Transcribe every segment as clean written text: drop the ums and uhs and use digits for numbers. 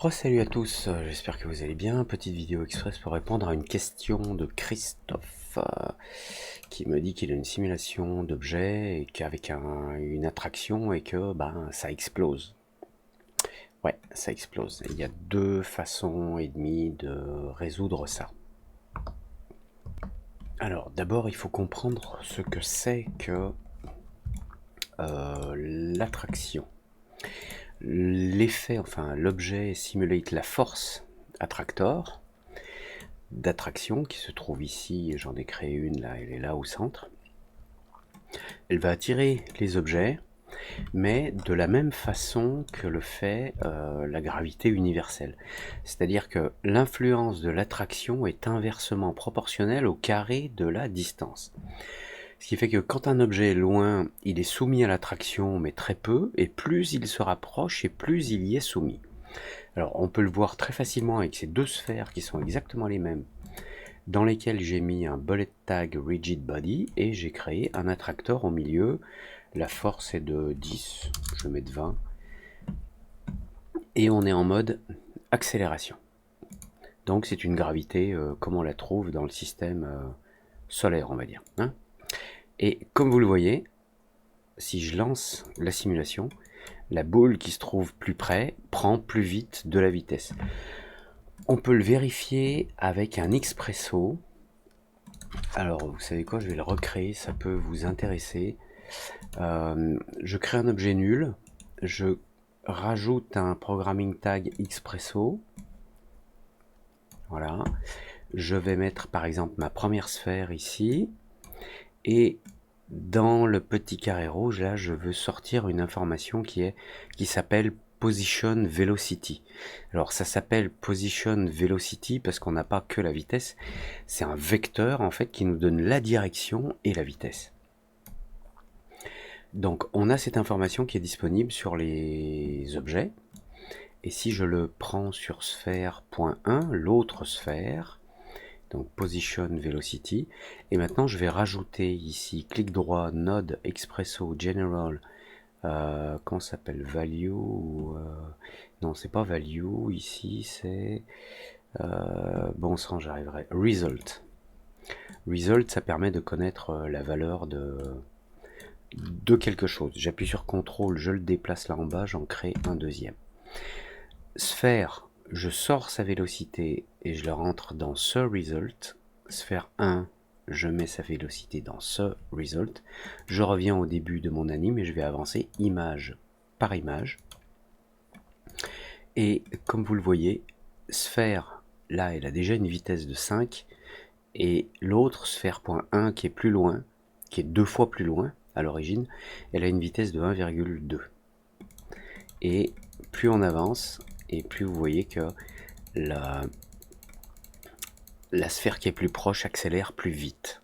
Salut à tous, j'espère que vous allez bien. Petite vidéo express pour répondre à une question de Christophe qui me dit qu'il a une simulation d'objet et qu'avec une attraction et que ça explose. Ouais, ça explose. Il y a deux façons et demie de résoudre ça. Alors d'abord il faut comprendre ce que c'est que l'attraction. L'effet, enfin l'objet simulate la force attractor d'attraction qui se trouve ici, j'en ai créé une là, elle est là au centre. Elle va attirer les objets, mais de la même façon que le fait la gravité universelle. C'est-à-dire que l'influence de l'attraction est inversement proportionnelle au carré de la distance. Ce qui fait que quand un objet est loin, il est soumis à l'attraction, mais très peu, et plus il se rapproche, et plus il y est soumis. Alors on peut le voir très facilement avec ces deux sphères qui sont exactement les mêmes, dans lesquelles j'ai mis un bullet tag rigid body, et j'ai créé un attracteur au milieu. La force est de 10, je vais mettre 20, et on est en mode accélération. Donc c'est une gravité comme on la trouve dans le système solaire, on va dire, hein. Et comme vous le voyez, si je lance la simulation, la boule qui se trouve plus près prend plus vite de la vitesse. On peut le vérifier avec un expresso. Alors vous savez quoi, je vais le recréer, ça peut vous intéresser. Je crée un objet nul, je rajoute un programming tag expresso. Voilà, je vais mettre par exemple ma première sphère ici, et dans le petit carré rouge là, je veux sortir une information qui s'appelle position velocity. Alors ça s'appelle position velocity parce qu'on n'a pas que la vitesse, c'est un vecteur en fait qui nous donne la direction et la vitesse. Donc on a cette information qui est disponible sur les objets, et si je le prends sur sphère.1, l'autre sphère, donc position velocity, et maintenant je vais rajouter ici, clic droit, node expresso general, comment ça s'appelle, value, non c'est pas value, ici c'est, bon sang j'arriverai, result. Result, ça permet de connaître la valeur de quelque chose. J'appuie sur CTRL, je le déplace là en bas, j'en crée un deuxième. Sphère, je sors sa vélocité et je le rentre dans ce result. Sphère 1, je mets sa vélocité dans ce result. Je reviens au début de mon anime et je vais avancer image par image. Et comme vous le voyez, sphère, là, elle a déjà une vitesse de 5. Et l'autre, sphère.1, qui est plus loin, qui est 2 fois plus loin à l'origine, elle a une vitesse de 1,2. Et plus on avance, et plus vous voyez que la sphère qui est plus proche accélère plus vite.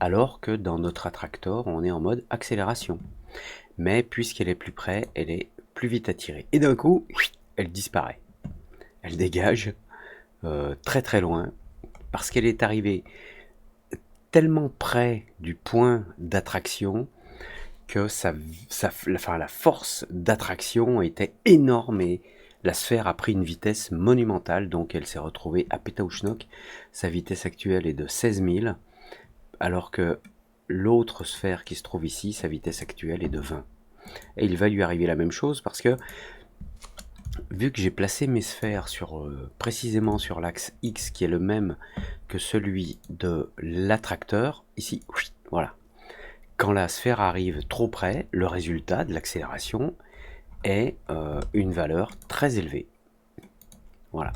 Alors que dans notre attractor, on est en mode accélération. Mais puisqu'elle est plus près, elle est plus vite attirée. Et d'un coup, elle disparaît. Elle dégage très très loin, parce qu'elle est arrivée tellement près du point d'attraction que la force d'attraction était énorme et la sphère a pris une vitesse monumentale, donc elle s'est retrouvée à Pétaouchnok. Sa vitesse actuelle est de 16 000, alors que l'autre sphère qui se trouve ici, sa vitesse actuelle est de 20. Et il va lui arriver la même chose parce que, vu que j'ai placé mes sphères précisément sur l'axe X qui est le même que celui de l'attracteur, ici, voilà. Quand la sphère arrive trop près, le résultat de l'accélération est une valeur très élevée. Voilà.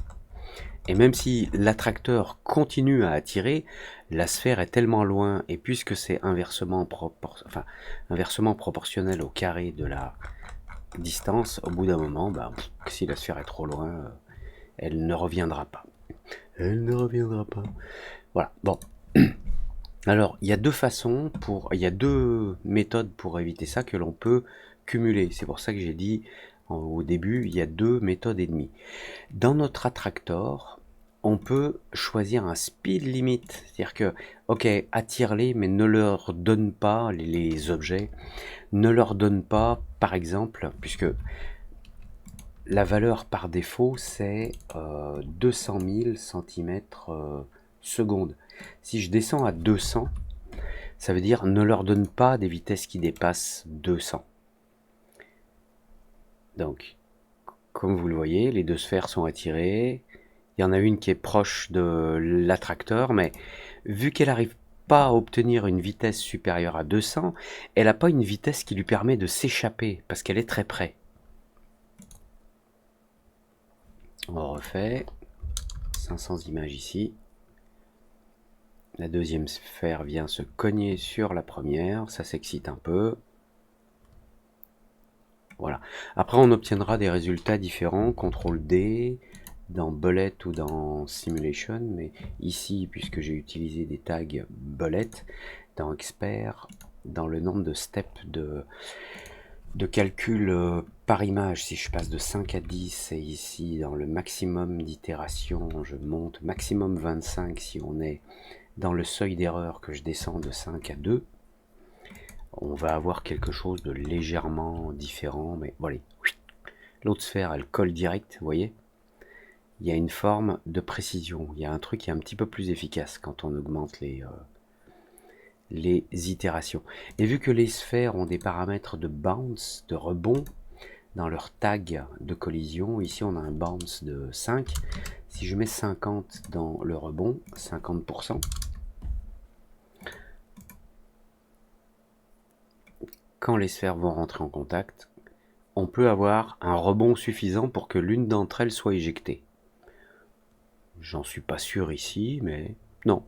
Et même si l'attracteur continue à attirer, la sphère est tellement loin, et puisque c'est inversement proportionnel au carré de la distance, au bout d'un moment, si la sphère est trop loin, elle ne reviendra pas. Elle ne reviendra pas. Voilà, bon. Alors, il y a il y a deux méthodes pour éviter ça que l'on peut cumuler. C'est pour ça que j'ai dit au début, il y a deux méthodes et demie. Dans notre attractor, on peut choisir un speed limit. C'est-à-dire que, ok, attire-les, mais ne leur donne pas, les objets, ne leur donne pas, par exemple, puisque la valeur par défaut, c'est 200 000 cm/seconde. Si je descends à 200, ça veut dire ne leur donne pas des vitesses qui dépassent 200. Donc, comme vous le voyez, les deux sphères sont attirées. Il y en a une qui est proche de l'attracteur, mais vu qu'elle n'arrive pas à obtenir une vitesse supérieure à 200, elle n'a pas une vitesse qui lui permet de s'échapper, parce qu'elle est très près. On refait 500 images ici. La deuxième sphère vient se cogner sur la première, ça s'excite un peu. Voilà. Après, on obtiendra des résultats différents, CTRL D, dans Bullet ou dans Simulation, mais ici, puisque j'ai utilisé des tags Bullet, dans Expert, dans le nombre de steps de calcul par image, si je passe de 5 à 10, et ici, dans le maximum d'itération, je monte maximum 25 si on est dans le seuil d'erreur que je descends de 5 à 2, on va avoir quelque chose de légèrement différent, mais voilà. L'autre sphère, elle colle direct, vous voyez. Il y a une forme de précision, il y a un truc qui est un petit peu plus efficace quand on augmente les itérations. Et vu que les sphères ont des paramètres de bounce, de rebond, dans leur tag de collision, ici on a un bounce de 5. Si je mets 50 dans le rebond, 50%, quand les sphères vont rentrer en contact, on peut avoir un rebond suffisant pour que l'une d'entre elles soit éjectée. J'en suis pas sûr ici, mais non.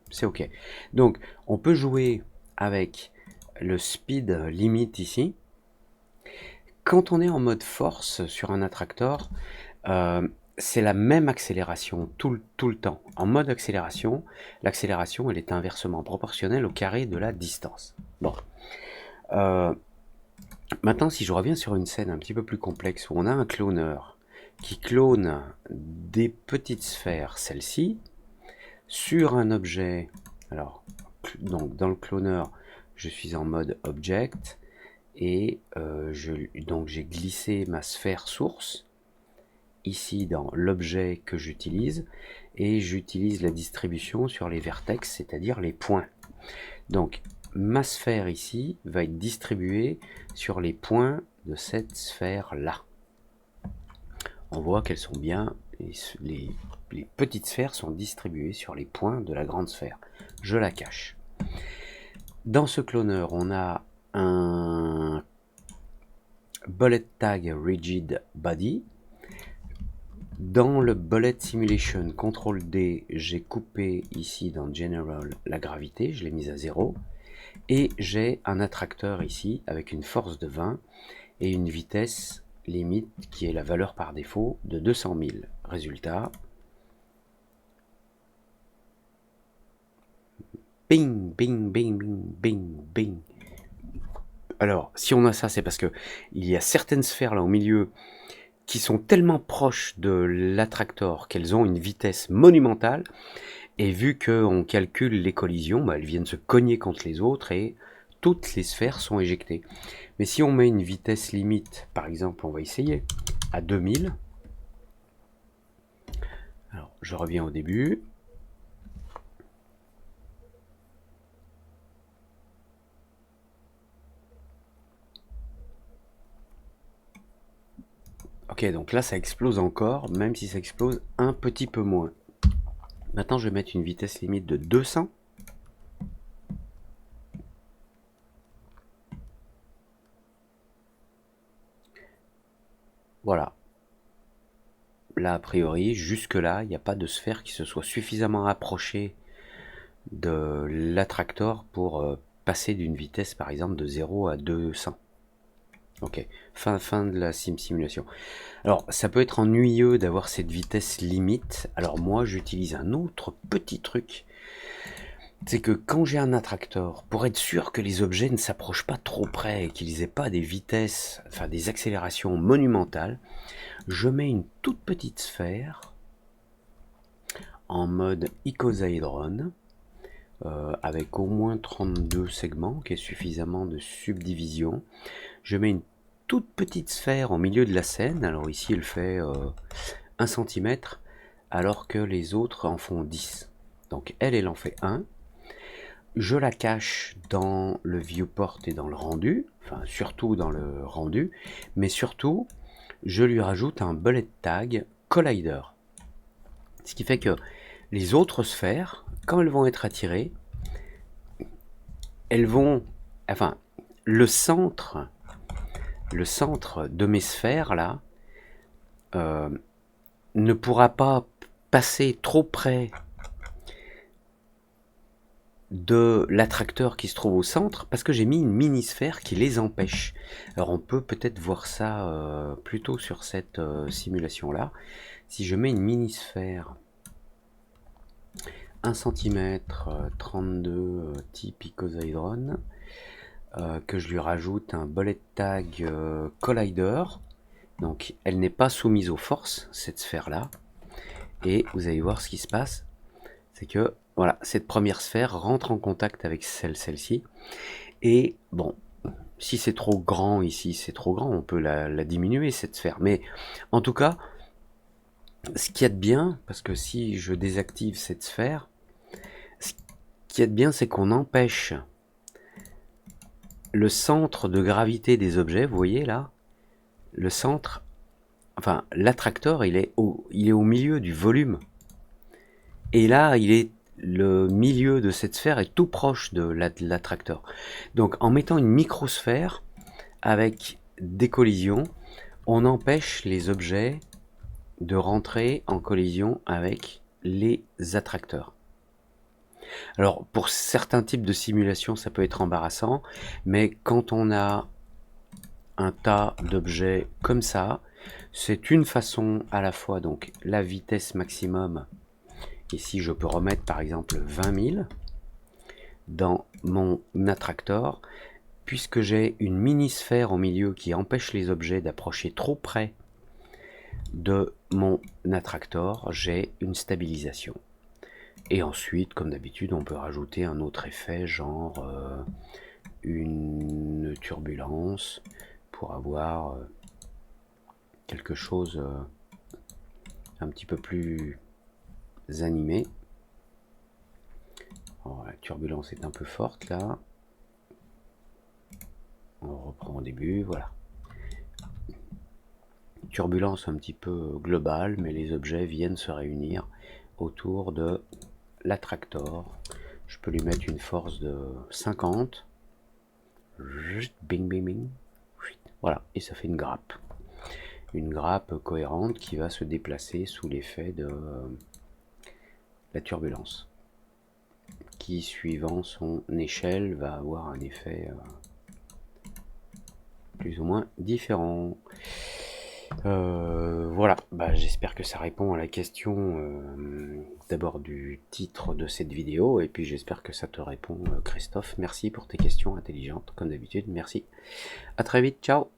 C'est ok. Donc, on peut jouer avec le speed limit ici. Quand on est en mode force sur un attractor, c'est la même accélération tout le temps. En mode accélération, l'accélération elle est inversement proportionnelle au carré de la distance. Bon. Maintenant, si je reviens sur une scène un petit peu plus complexe où on a un cloneur qui clone des petites sphères, celle-ci, sur un objet. Alors, donc dans le cloneur, je suis en mode object et donc j'ai glissé ma sphère source ici dans l'objet que j'utilise et j'utilise la distribution sur les vertex, c'est-à-dire les points. Donc ma sphère ici va être distribuée sur les points de cette sphère là. On voit qu'elles sont bien, les petites sphères sont distribuées sur les points de la grande sphère. Je la cache. Dans ce cloneur, on a un bullet tag rigid body. Dans le bullet simulation, CTRL D, j'ai coupé ici dans General la gravité, je l'ai mise à 0. Et j'ai un attracteur ici avec une force de 20 et une vitesse limite qui est la valeur par défaut de 200 000. Résultat, bing, bing, bing, bing, bing, bing. Alors, si on a ça, c'est parce que il y a certaines sphères là au milieu qui sont tellement proches de l'attractor qu'elles ont une vitesse monumentale. Et vu qu'on calcule les collisions, elles viennent se cogner contre les autres et toutes les sphères sont éjectées. Mais si on met une vitesse limite, par exemple, on va essayer à 2000. Alors, je reviens au début. Ok, donc là, ça explose encore, même si ça explose un petit peu moins. Maintenant, je vais mettre une vitesse limite de 200. Voilà. Là, a priori, jusque-là, il n'y a pas de sphère qui se soit suffisamment approchée de l'attractor pour passer d'une vitesse, par exemple, de 0 à 200. Ok, fin de la simulation. Alors, ça peut être ennuyeux d'avoir cette vitesse limite. Alors moi, j'utilise un autre petit truc. C'est que quand j'ai un attractor, pour être sûr que les objets ne s'approchent pas trop près et qu'ils n'aient pas des vitesses, enfin des accélérations monumentales, je mets une toute petite sphère en mode icosaédron avec au moins 32 segments, qui est suffisamment de subdivision. Je mets une toute petite sphère au milieu de la scène. Alors ici, elle fait 1 cm, alors que les autres en font 10. Donc elle en fait 1. Je la cache dans le viewport et dans le rendu, enfin surtout dans le rendu, mais surtout, je lui rajoute un bullet tag collider. Ce qui fait que les autres sphères, quand elles vont être attirées, elles vont, enfin, le centre de mes sphères là ne pourra pas passer trop près de l'attracteur qui se trouve au centre parce que j'ai mis une mini-sphère qui les empêche. Alors on peut peut-être voir ça plutôt sur cette simulation là. Si je mets une mini-sphère 1 cm 32 type icosaedron, que je lui rajoute un bullet tag collider, donc elle n'est pas soumise aux forces, cette sphère là, et vous allez voir ce qui se passe, c'est que voilà, cette première sphère rentre en contact avec celle-ci, et bon, si c'est trop grand ici, c'est trop grand, on peut la diminuer cette sphère, mais en tout cas, ce qu'il y a de bien, parce que si je désactive cette sphère, ce qu'il y a de bien, c'est qu'on empêche le centre de gravité des objets, vous voyez là, le centre, enfin l'attracteur, il est au milieu du volume, et là le milieu de cette sphère est tout proche de l'attracteur. Donc en mettant une microsphère avec des collisions, on empêche les objets de rentrer en collision avec les attracteurs. Alors pour certains types de simulations, ça peut être embarrassant, mais quand on a un tas d'objets comme ça, c'est une façon à la fois, donc la vitesse maximum, ici je peux remettre par exemple 20 000 dans mon attracteur, puisque j'ai une mini-sphère au milieu qui empêche les objets d'approcher trop près de mon attracteur, j'ai une stabilisation. Et ensuite, comme d'habitude, on peut rajouter un autre effet, genre une turbulence, pour avoir quelque chose un petit peu plus animé. Alors, la turbulence est un peu forte là. On reprend au début, voilà. Turbulence un petit peu globale, mais les objets viennent se réunir autour de l'attractor. Je peux lui mettre une force de 50. Bing, bing, bing. Voilà, et ça fait une grappe. Une grappe cohérente qui va se déplacer sous l'effet de la turbulence, qui suivant son échelle va avoir un effet plus ou moins différent. Voilà, j'espère que ça répond à la question d'abord du titre de cette vidéo, et puis j'espère que ça te répond, Christophe. Merci pour tes questions intelligentes, comme d'habitude, merci. À très vite, ciao.